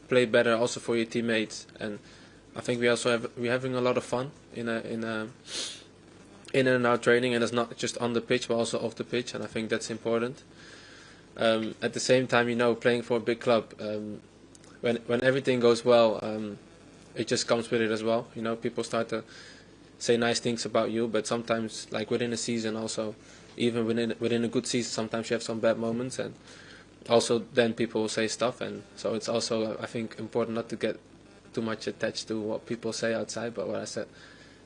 play better also for your teammates, and I think we're having a lot of fun in and out training, and it's not just on the pitch but also off the pitch, and I think that's important. At the same time, playing for a big club, when everything goes well, it just comes with it as well. People start to say nice things about you, but sometimes, like within a season, also even within a good season, sometimes you have some bad moments, and also then people will say stuff, and so it's also, I think, important not to get too much attached to what people say outside. But what I said,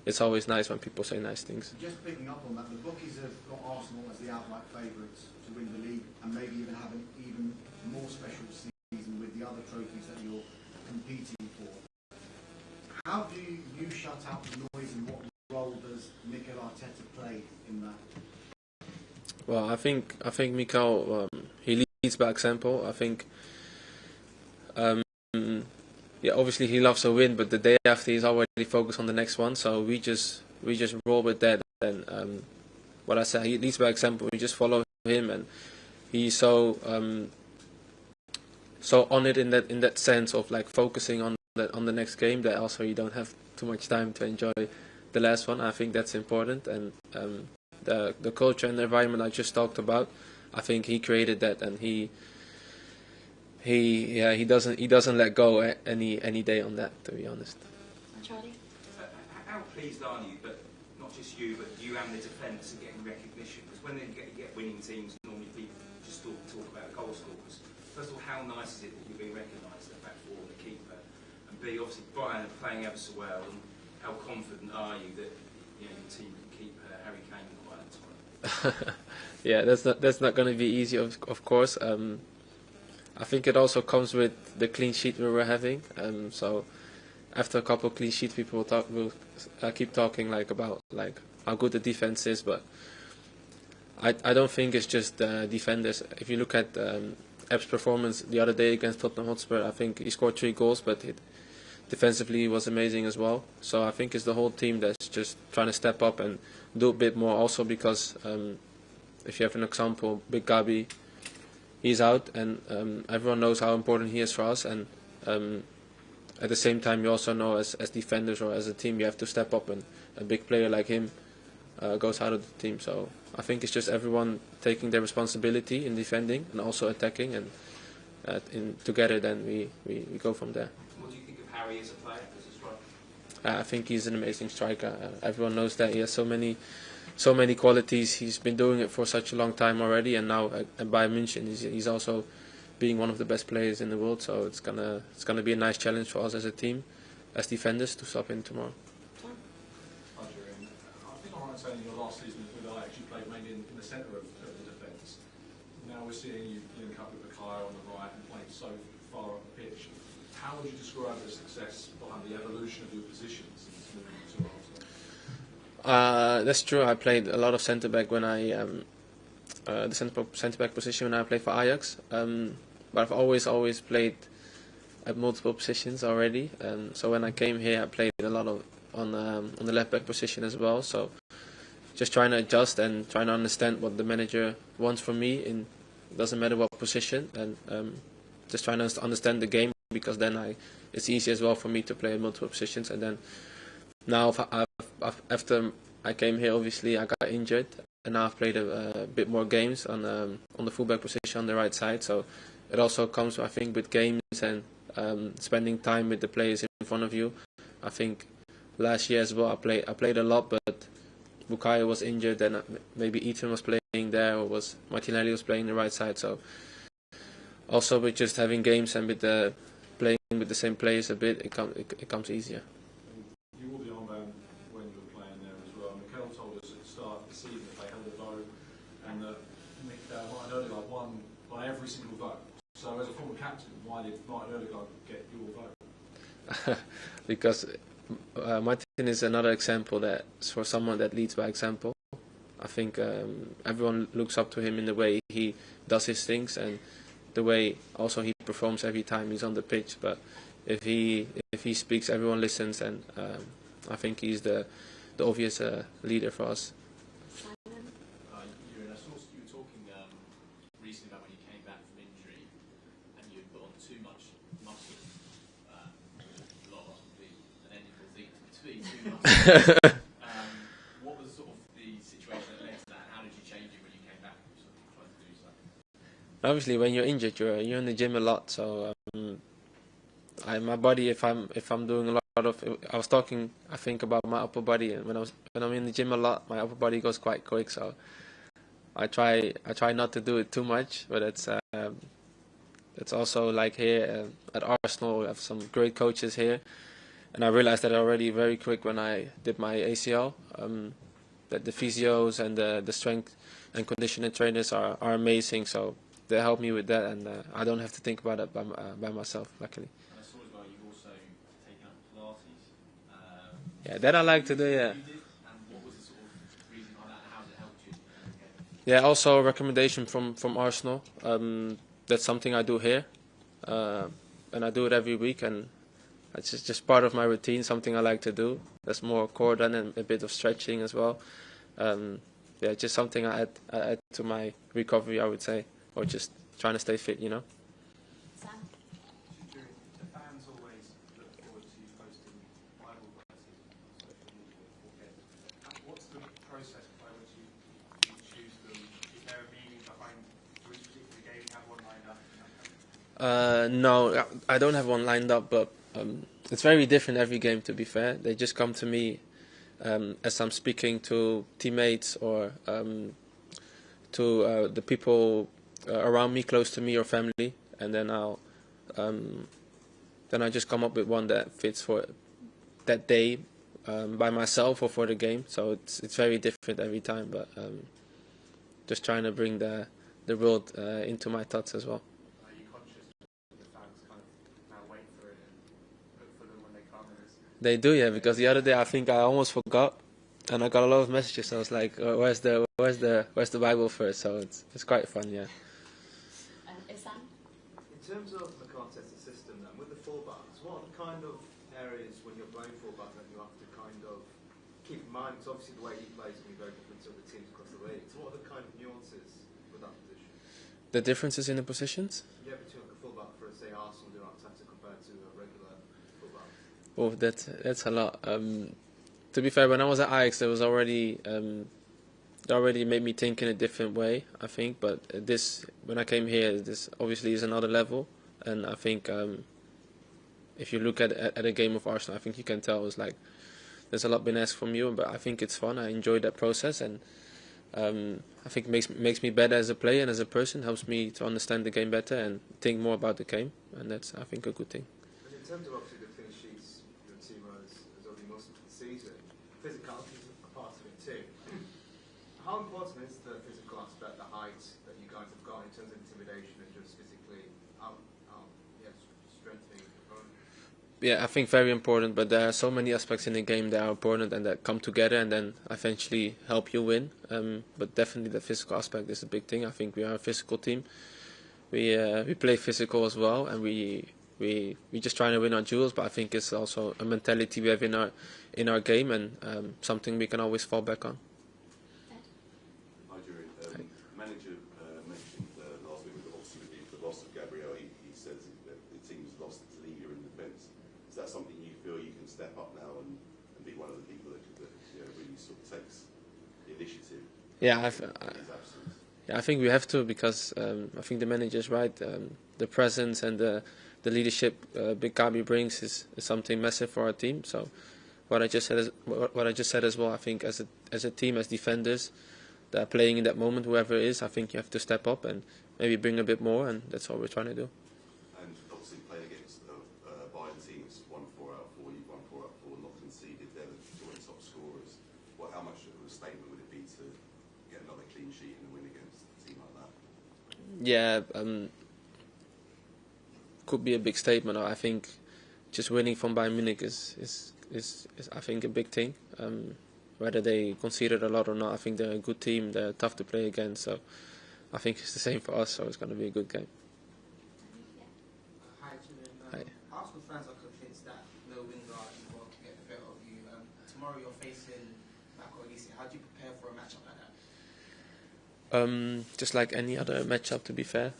it's always nice when people say nice things. Just picking up on that, the bookies have got Arsenal as the outright favourites to win the league, and maybe even have an even more special season with the other trophies that you're competing for. How do you shut out the noise, and what role does Mikel Arteta play in that? Well, I think Mikel, he leads by example. I think, obviously he loves a win, but the day after he's already focused on the next one. So we just roll with that. And what I said, he leads by example. We just follow him, and he's so on it in that sense of like focusing on the next game, that also you don't have too much time to enjoy the last one. I think that's important, and the culture and the environment I just talked about, I think he created that, and he doesn't let go any day on that, to be honest. Charlie? How pleased are you that not just you, but you and the defence are getting recognition? Because when they get winning teams, normally people just talk about goal scorers. First of all, how nice is it that you're being recognised, the fact for the keeper, and B, obviously Bayern are playing ever so well, and how confident are you that your team can keep Harry Kane quiet at time? Yeah, that's not going to be easy, of course. I think it also comes with the clean sheet we were having. So after a couple of clean sheets, people will keep talking about how good the defense is, but I don't think it's just defenders. If you look at Epps' performance the other day against Tottenham Hotspur, I think he scored 3 goals, but defensively was amazing as well. So I think it's the whole team that's just trying to step up and do a bit more. Also because if you have an example, Big Gabi, he's out, and everyone knows how important he is for us. And at the same time, you also know as defenders or as a team, you have to step up, and a big player like him goes out of the team. So I think it's just everyone taking their responsibility in defending and also attacking, and together then we go from there. What do you think of Harry as a player, as a striker? I think he's an amazing striker. Everyone knows that he has so many qualities. He's been doing it for such a long time already, and now at Bayern Munich, he's also being one of the best players in the world. So it's gonna be a nice challenge for us as a team, as defenders, to stop him tomorrow. I think I'm right saying in your last season with Ajax, you played mainly in the centre of the defence. Now we're seeing you link up with Mikel on the right and playing so far up the pitch. How would you describe the success behind the evolution of your positions since moving to Arsenal? That's true. I played a lot of centre back when the centre back position when I played for Ajax. But I've always played at multiple positions already. So when I came here, I played a lot on the left back position as well. So just trying to adjust and trying to understand what the manager wants from me. It doesn't matter what position, and just trying to understand the game, because then it's easy as well for me to play in multiple positions. And then now after I came here, obviously I got injured, and now I've played a bit more games on the fullback position on the right side. So it also comes, I think, with games and spending time with the players in front of you. I think last year as well I played a lot, but Bukayo was injured, and maybe Ethan was playing there, or Martinelli was playing the right side. So also with just having games and with playing with the same players a bit, it comes easier. You wore the armband when you were playing there as well. Mikel told us at the start of the season that they held a vote, and that Martin Odegaard won by every single vote. So as a former captain, why did Martin Odegaard get your vote? Because Martin is another example that's for someone that leads by example. I think everyone looks up to him in the way he does his things, and the way also he performs every time he's on the pitch. But if he speaks, everyone listens, and I think he's the obvious leader for us. You were talking recently about when you came back from injury and you had put on too much What was sort of the situation that led to that, and how did you change it when you came back? Sort of tried to do so. Obviously, when you're injured, you're in the gym a lot. So my body, if I'm doing a lot of, I was talking, I think about my upper body, and when I'm in the gym a lot, my upper body goes quite quick. So I try not to do it too much, but it's also like here at Arsenal, we have some great coaches here, and I realized that already very quick when I did my ACL. That the physios and the strength and conditioning trainers are amazing. So they help me with that, and I don't have to think about it by myself, luckily. And I saw as well you've also taken up Pilates. Yeah, that I like to do. Yeah. You did, and what was the sort of reason behind that, and how has it helped you? Yeah, also a recommendation from Arsenal. That's something I do here, and I do it every week, and it's just part of my routine. Something I like to do. That's more core than a bit of stretching as well. Yeah, just something I add to my recovery, I would say, or just trying to stay fit, you know. Sam? The fans always look forward to posting Bible verses on social media before games. What's the process by which you choose them? Is there a meaning behind which particular game you have one lined up? No, I don't have one lined up, but it's very different every game, to be fair. They just come to me as I'm speaking to teammates or to the people around me, close to me, or family, and then I just come up with one that fits for that day by myself or for the game. So it's very different every time, but just trying to bring the world into my thoughts as well. Are you conscious that the fans kind of now wait for it and look for them when they come? They do, yeah, because the other day I think I almost forgot, and I got a lot of messages. I was like, "Where's the Bible first?" So it's quite fun, yeah. And Sam? In terms of Mikel Arteta's system, then, with the fullbacks, what are the kind of areas when you're playing fullback that you have to kind of keep in mind? Because obviously the way he plays can be very different to other teams across the league. So what are the kind of nuances with that position? The differences in the positions? Yeah, between like a fullback for, say, Arsenal doing Arteta compared to a regular fullback. Oh, that's a lot. To be fair, when I was at Ajax, there was already it already made me think in a different way, I think. But when I came here, this obviously is another level, and I think if you look at a game of Arsenal, I think you can tell it's like there's a lot been asked from you, but I think it's fun. I enjoy that process, and I think it makes me better as a player and as a person. Helps me to understand the game better and think more about the game, and that's, I think, a good thing. And in terms of obviously the clean sheets your team has already lost for the season, physicality is a part of it too. How important is the physical aspect, the height that you guys have got in terms of intimidation and just physically strengthening the opponent? Yeah, I think very important, but there are so many aspects in the game that are important and that come together and then eventually help you win. But definitely the physical aspect is a big thing. I think we are a physical team. We play physical as well, and we just trying to win our duels. But I think it's also a mentality we have in our game, and something we can always fall back on. Hi, Jury. Manager mentioned last week, obviously with the loss of Gabriel, he says that the team's lost its leader in defence. Is that something you feel you can step up now and be one of the people that really sort of takes the initiative? Yeah, in his absence? I think we have to, because I think the manager is right. The presence and the leadership Big Gabi brings is something massive for our team. So what I just said as well. I think as a team, as defenders that are playing in that moment, whoever it is, I think you have to step up and maybe bring a bit more, and that's what we're trying to do. And obviously playing against Bayern teams, won 4 out of 4, you've won 4 out of 4, not conceded. They're the joint top scorers. How much of a statement would it be to get another clean sheet and win against a team like that? Yeah, could be a big statement. I think just winning from Bayern Munich is I think a big thing. Whether they conceded a lot or not, I think they're a good team. They're tough to play against, so I think it's the same for us. So it's going to be a good game. Hi, Julian. Hi. Arsenal fans are convinced that no Wingard is going to get the better of you. Tomorrow you're facing Marco Elise. How do you prepare for a matchup like that? Just like any other matchup, to be fair.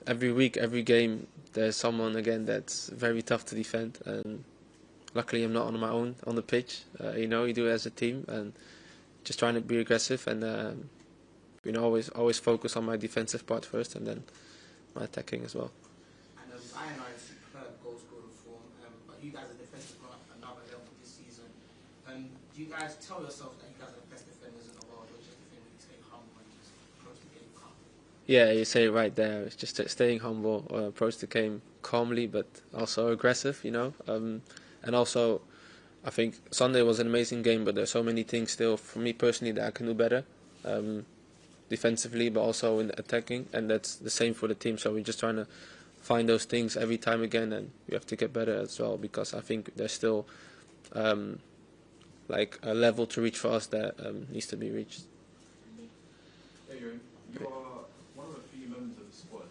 Every week, every game, there's someone again that's very tough to defend, and luckily I'm not on my own on the pitch. You know, you do it as a team and just trying to be aggressive and you know, always focus on my defensive part first and then my attacking as well. And Bayern are superb goal scorer form, but you guys are defensive on another level this season. Do you guys tell yourself that you guys are the best defenders in the world, or just the thing you stay humble and just approach the game calmly? Yeah, you say it right there. It's just staying humble, approach the game calmly, but also aggressive, you know. And also, I think Sunday was an amazing game, but there's so many things still, for me personally, that I can do better. Defensively, but also in attacking, and that's the same for the team. So we're just trying to find those things every time again, and we have to get better as well, because I think there's still like a level to reach for us that needs to be reached. Hey, you are one of the few members of the squad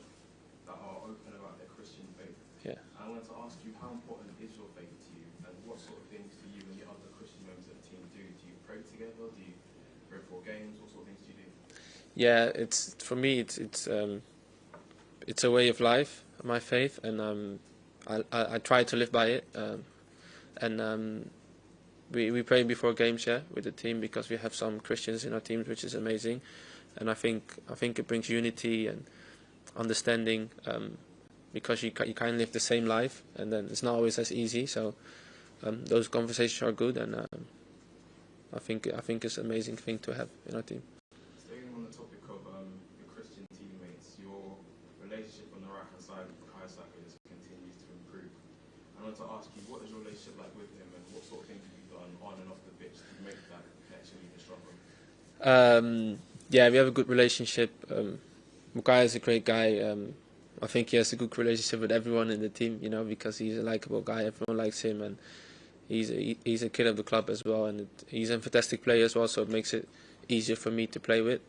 that are open about their Christian faith. Yeah. I wanted to ask you, how important is your faith to you, and what sort of things do you and the other Christian members of the team do? Do you pray together? Do you pray for games? What sort of things do you do? Yeah, it's for me. It's a way of life, my faith, and I try to live by it. And we pray before games, yeah, with the team, because we have some Christians in our teams, which is amazing. And I think it brings unity and understanding, because you can't live the same life, and then it's not always as easy. So those conversations are good, and I think it's an amazing thing to have in our team. Staying on the topic of your Christian teammates, your relationship on the right-hand side with Kai Sackers continues to improve. I wanted to ask you, what is your relationship like with him, and what sort of things have you done on and off the pitch to make that connection even stronger? Yeah, we have a good relationship. Mukai is a great guy. I think he has a good relationship with everyone in the team, you know, because he's a likable guy. Everyone likes him, and he's a kid of the club as well, and he's a fantastic player as well, so it makes it easier for me to play with.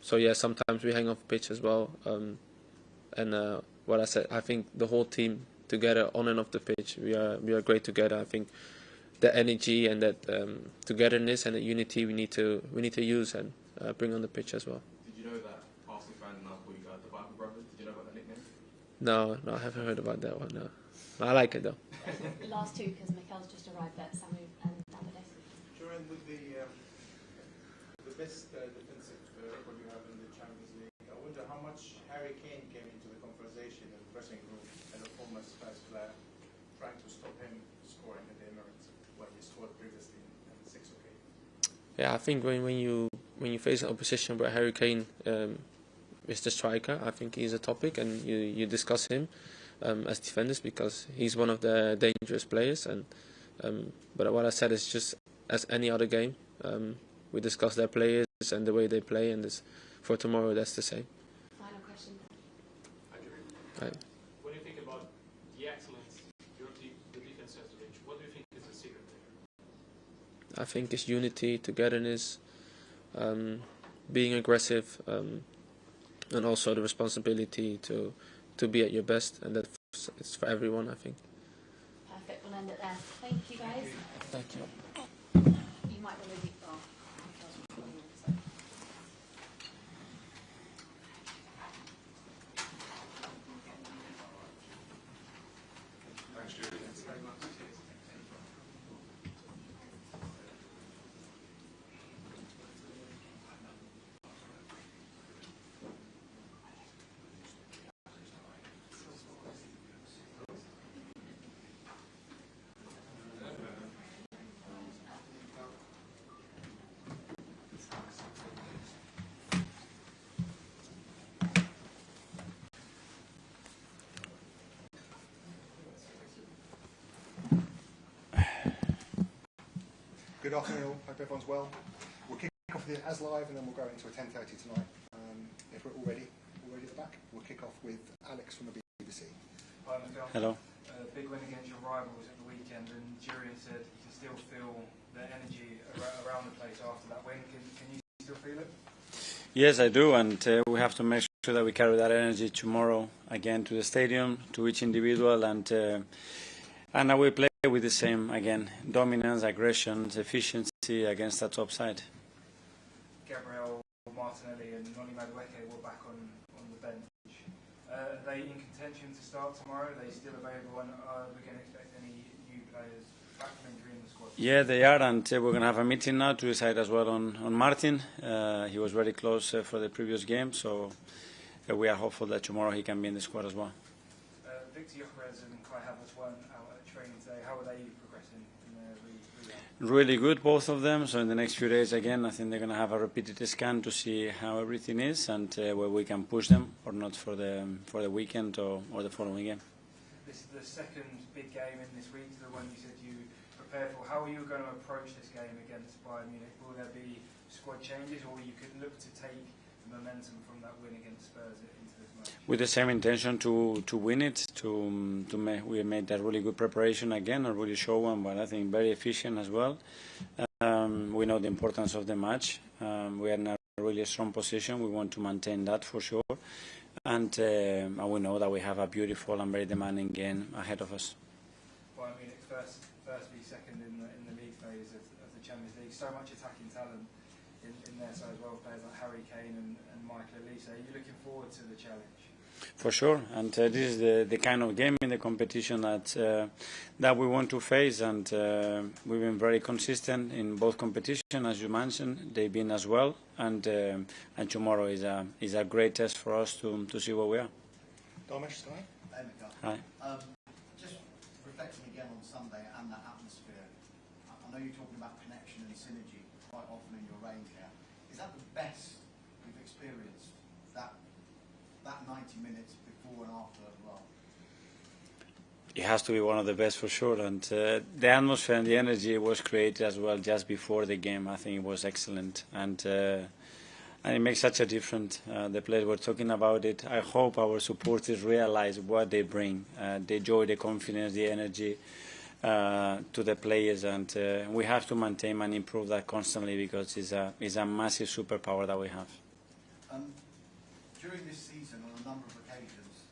So yeah, sometimes we hang off the pitch as well. And what I said, I think the whole team together, on and off the pitch, we are great together. I think the energy and that togetherness and the unity we need to use and bring on the pitch as well. Did you know that Arsenal fans now call you guys the Bible Brothers? Did you know about that nickname? No, I haven't heard about that one. No, I like it though. The last two, because Mikel's just arrived at Samu and nowadays. During with the best defensive record you have in the Champions League, I wonder how much Harry Kane came into the conversation in the dressing room as a former Spurs player, trying to stop him scoring at the Emirates when he scored previously in 6 occasions. Yeah, I think when you face an opposition where Harry Kane is the striker, I think he's a topic, and you discuss him as defenders, because he's one of the dangerous players. And but what I said is just as any other game, we discuss their players and the way they play, and for tomorrow that's the same. Final question. Right. When you think about the excellence the defense has to reach, what do you think is the secret there? I think it's unity, togetherness, being aggressive, and also the responsibility to be at your best, and it's for everyone, I think. Perfect. We'll end it there. Thank you, guys. Thank you. You might want to leave. Thanks, Julie. Thanks very much. Good afternoon all, hope everyone's well. We'll kick off with it as live, and then we'll go into a 10:30 tonight. If we're all ready at the back, we'll kick off with Alex from the BBC. Hi, Mikel. Hello. Big win against your rivals at the weekend, and Jurian said you can still feel the energy around the place after that win. Can you still feel it? Yes, I do, and we have to make sure that we carry that energy tomorrow again to the stadium, to each individual, and I will play with the same again: dominance, aggression, efficiency against that top side. Gabriel Martinelli and Noni Madueke were back on the bench. Are they in contention to start tomorrow? Are they still available, and are we going to expect any new players back from injury in the squad? Yeah, they are, and we're going to have a meeting now to decide as well on Martin. He was very close for the previous game, so we are hopeful that tomorrow he can be in the squad as well. Victor Gyökeres and Kai Havertz weren't out at training today. How are they progressing in their rehab? Really good, both of them. So in the next few days, again, I think they're going to have a repeated scan to see how everything is and where we can push them or not for the weekend or the following game. This is the second big game in this week, the one you said you prepared for. How are you going to approach this game against Bayern Munich? Will there be squad changes, or you could look to take the momentum from that win against Spurs into this match? With the same intention to win it, we made that really good preparation again, a really show one, but I think very efficient as well. We know the importance of the match. We are in a really strong position. We want to maintain that for sure. And we know that we have a beautiful and very demanding game ahead of us. Bayern Munich first v second in the league phase of the Champions League. So much attacking talent in their side as well. Players like Harry Kane and Mikel Arteta. Are you looking forward to the challenge? For sure, and this is the kind of game in the competition that we want to face, and we've been very consistent in both competitions, as you mentioned. They've been as well, and tomorrow is a great test for us to see where we are. Domesh, Sky. Hi. Just reflecting again on Sunday and that atmosphere. I know you're talking about connection and synergy quite often in your reign here. Is that the best you've experienced? That 90 minutes before and after as well? It has to be one of the best for sure, and the atmosphere and the energy was created as well just before the game. I think it was excellent, and it makes such a difference. The players were talking about it. I hope our supporters realize what they bring, the joy, the confidence, the energy to the players, and we have to maintain and improve that constantly because it's a massive superpower that we have. During this season, on a number of occasions,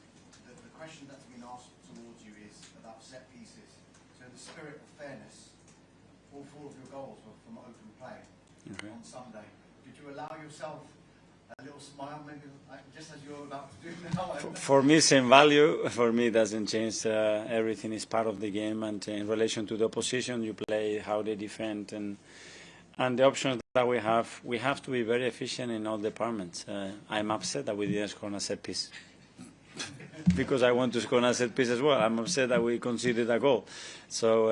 the question that's been asked towards you is about set pieces. So in the spirit of fairness, all 4 of your goals were from open play on Sunday. Did you allow yourself a little smile, maybe just as you're about to do now? For me, same value. For me, it doesn't change. Everything is part of the game, and in relation to the opposition, you play, how they defend, and the options that we have to be very efficient in all departments. I'm upset that we didn't score on a set piece because I want to score on a set piece as well. I'm upset that we conceded a goal. So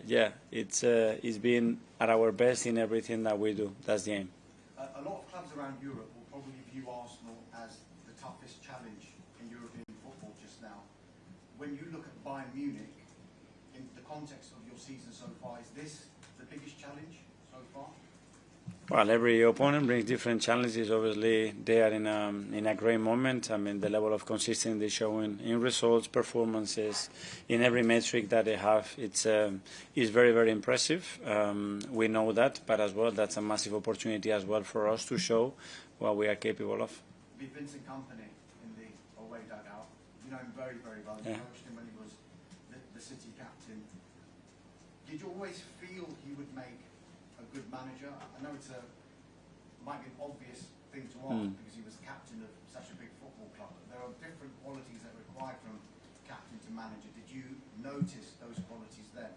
yeah, it's been at our best in everything that we do. That's the aim. A lot of clubs around Europe will probably view Arsenal as the toughest challenge in European football just now. When you look at Bayern Munich, in the context of your season so far, is this the biggest challenge so far? Well, every opponent brings different challenges. Obviously, they are in a great moment. I mean, the level of consistency they show in results, performances, in every metric that they have, is very, very impressive. We know that, but as well, that's a massive opportunity as well for us to show what we are capable of. With Vincent Kompany in the away dugout, you know him very, very well. You coached him when he was the City captain. Did you always feel he would make a good manager? I know might be an obvious thing to ask because he was captain of such a big football club, but there are different qualities that are required from captain to manager. Did you notice those qualities then?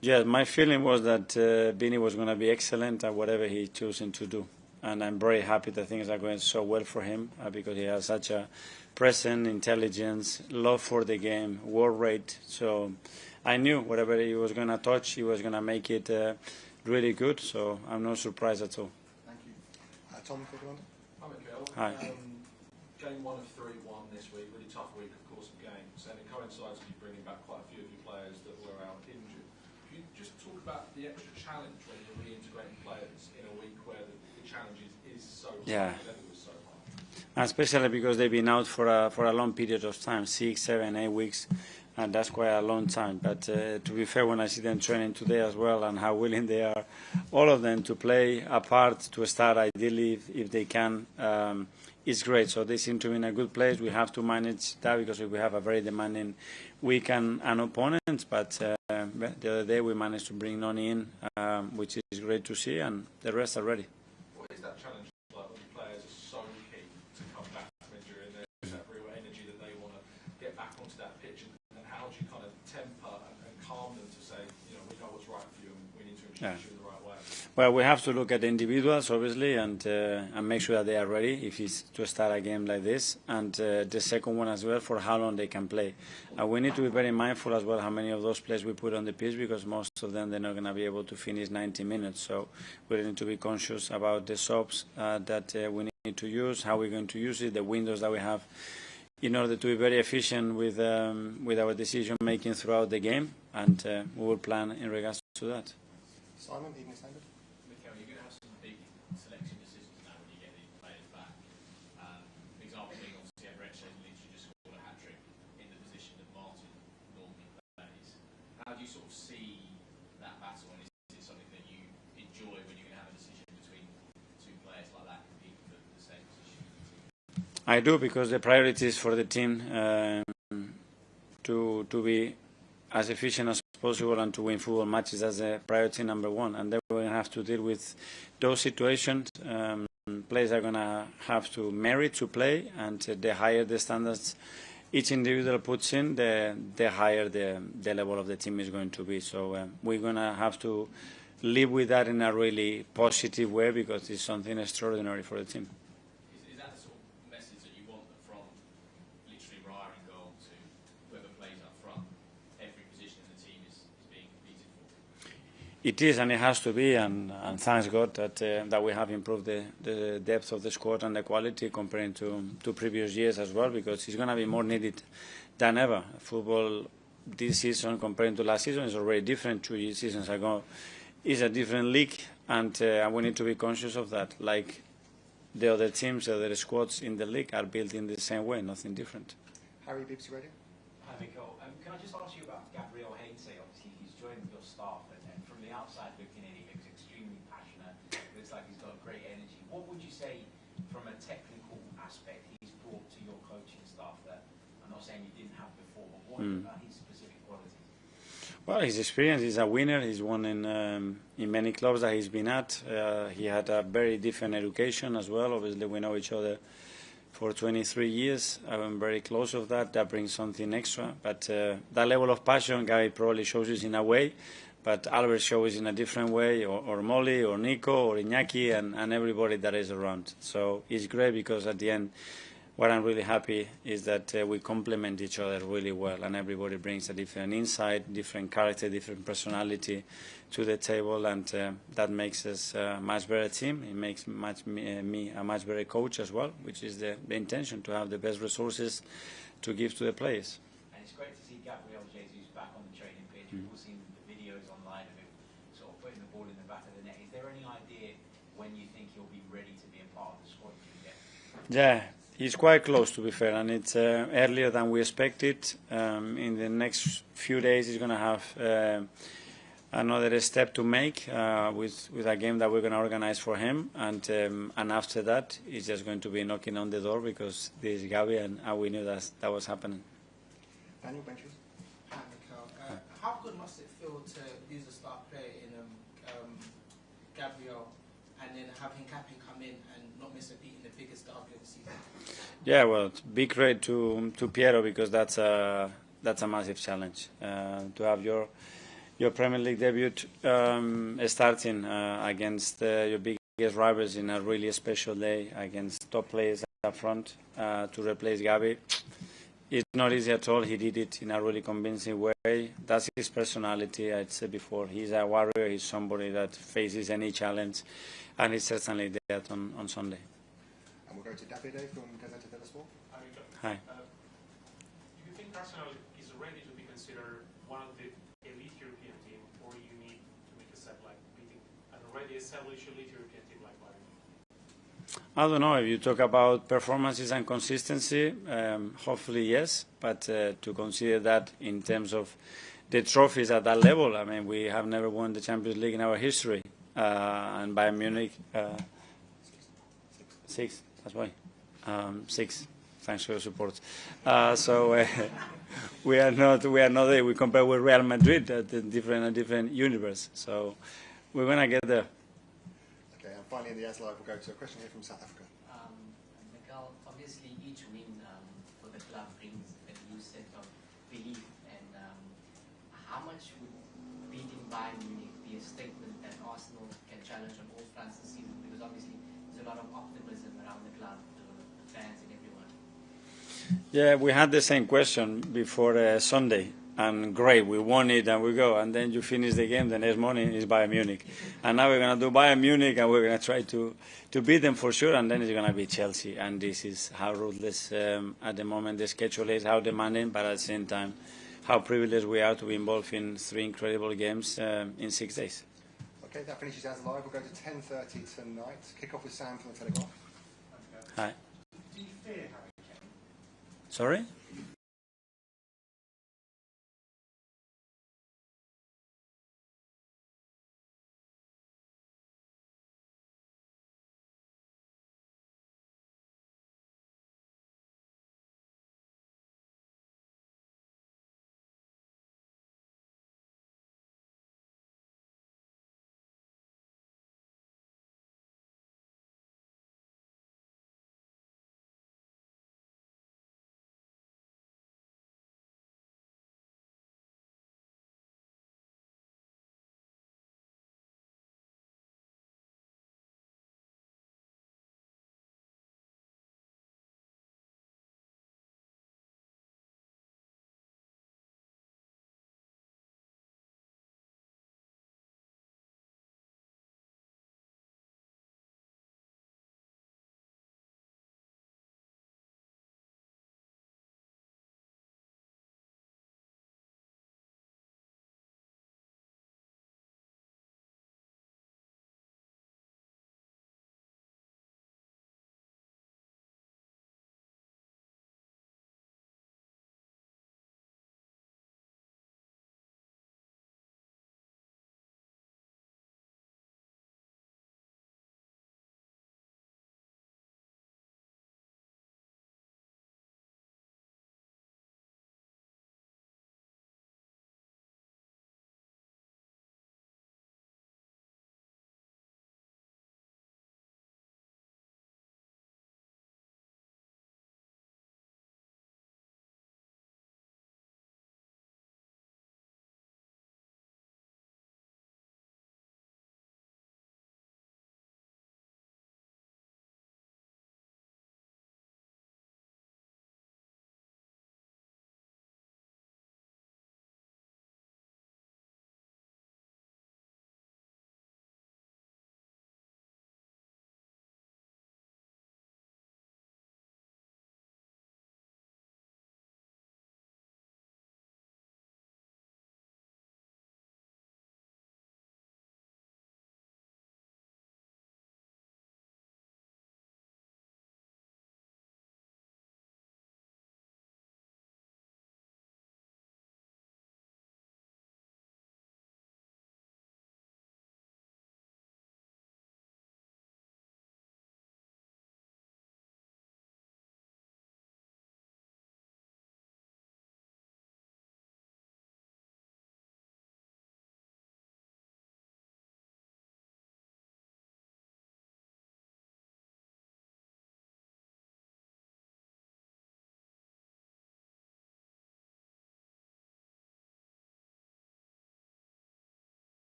Yeah, my feeling was that Vini was going to be excellent at whatever he choosing to do, and I'm very happy that things are going so well for him because he has such a presence, intelligence, love for the game, work rate. So I knew whatever he was going to touch, he was going to make it really good, so I'm not surprised at all. Thank you. Tom, Hi, Mikel. Hi. Game 1 of 3-1 this week, really tough week, of course, of games, and it coincides with you bringing back quite a few of your players that were out injured. Can you just talk about the extra challenge when you're reintegrating players in a week where the challenge is so high, the level is so high? Especially because they've been out for a long period of time, 6, 7, 8 weeks. And that's quite a long time. But to be fair, when I see them training today as well and how willing they are, all of them to play a part, to start ideally if they can, is great. So they seem to be in a good place. We have to manage that because we have a very demanding week and opponent. But the other day we managed to bring Noni in, which is great to see, and the rest are ready. What is that challenge like when players are so keen to come back from injury and there's that real energy that they want to get back onto that pitch? How do you kind of temper and calm them to say, right for you, and we need to introduce you in the right way? Well, we have to look at the individuals, obviously, and make sure that they are ready if it's to start a game like this. And the second one as well, for how long they can play. We need to be very mindful as well how many of those players we put on the pitch, because most of them, they're not going to be able to finish 90 minutes. So we need to be conscious about the subs that we need to use, how we're going to use it, the windows that we have, in order to be very efficient with our decision making throughout the game, and we will plan in regards to that. Simon, Evening Standard. Mikel, you're going to have some big selection decisions now when you get these players back. For example, being obviously Reuters literally just scored a hat-trick in the position that Martin normally plays. How do you sort of see that battle, and is it something that you enjoy when you're going to have a decision between two players like that competing for the same position? I do, because the priority is for the team to be as efficient as possible and to win football matches. as a priority number one. And then we're going to have to deal with those situations. Players are going to have to merit to play, and the higher the standards each individual puts in, the higher the level of the team is going to be. So we're going to have to live with that in a really positive way, because it's something extraordinary for the team. Is that the sort of message that you want from literally Raya in goal to whoever plays up front? Every position in the team is being competed for? It is, and it has to be, and thanks God that we have improved the depth of the squad and the quality comparing to previous years as well, because it's going to be more needed than ever. Football this season comparing to last season is already different. 2 seasons ago is a different league, and we need to be conscious of that. Like the other teams, the other squads in the league are built in the same way, nothing different. Harry, BBC Radio. Hi, Mikel. Can I just ask you about Gabriel Heinze? Obviously, he's joined your staff, and from the outside looking in, he looks extremely passionate. Looks like he's got great energy. What would you say, from a technical aspect, he's brought to your coaching staff that I'm not saying you didn't have before, but what about his specific qualities? Well, his experience, he's a winner. He's won in many clubs that he's been at. He had a very different education as well. Obviously, we know each other for 23 years. I'm very close of that. That brings something extra. But that level of passion, Gabi probably shows us in a way, but Albert shows in a different way, or Molly, or Nico, or Iñaki, and everybody that is around. So it's great, because at the end, what I'm really happy is that we complement each other really well, and everybody brings a different insight, different character, different personality to the table, and that makes us a much better team. It makes me a much better coach as well, which is the intention, to have the best resources to give to the players. And it's great to see Gabriel Jesus back on the training pitch. We've all seen the videos online of him sort of putting the ball in the back of the net. Is there any idea when you think he'll be ready to be a part of the squad again? Yeah. He's quite close, to be fair, and it's earlier than we expected. In the next few days, he's going to have another step to make with a game that we're going to organize for him, and after that, he's just going to be knocking on the door, because this is Gabi, and we knew that was happening. Daniel Benches. Hi, Mikel. How good must it feel to lose a star player in Gabriel, and then having Cappy come in and not miss a beat in the biggest derby of the season? Yeah, well, big credit to Piero, because that's a massive challenge to have your Premier League debut starting against your biggest rivals in a really special day against top players up front to replace Gabi. It's not easy at all. He did it in a really convincing way. That's his personality. I'd said before, he's a warrior. He's somebody that faces any challenge, and he's certainly there on Sunday. And we'll go to Davide from Gazzetta dello Sport. Hi. Do you think Arsenal is ready to be considered one of the elite European team, or you need to make a step like beating an already established elite European team like Bayern? I don't know. If you talk about performances and consistency, hopefully yes, but to consider that in terms of the trophies at that level, I mean, we have never won the Champions League in our history, and Bayern Munich, 6, that's why, 6. Thanks for your support. So we are not there. We compare with Real Madrid at a different universe. So we're gonna get there. Okay, and finally in the As Live, we'll go to a question here from South Africa. Mikel, obviously each win for the club brings a new set of belief, and how much would beating Bayern Munich a statement that Arsenal can challenge on all fronts this season? Because obviously there's a lot of optimism around the club, the fans and everyone. Yeah, we had the same question before Sunday. And great, we won it and we go. And then you finish the game, the next morning is Bayern Munich. And now we're going to do Bayern Munich and we're going to try to beat them for sure. And then it's going to be Chelsea. And this is how ruthless at the moment the schedule is, how demanding, but at the same time, how privileged we are to be involved in 3 incredible games in 6 days. Okay, that finishes as live. We'll go to 10:30 tonight. Kick off with Sam from the Telegraph. Hi. Do you fear Harry Kane? Sorry?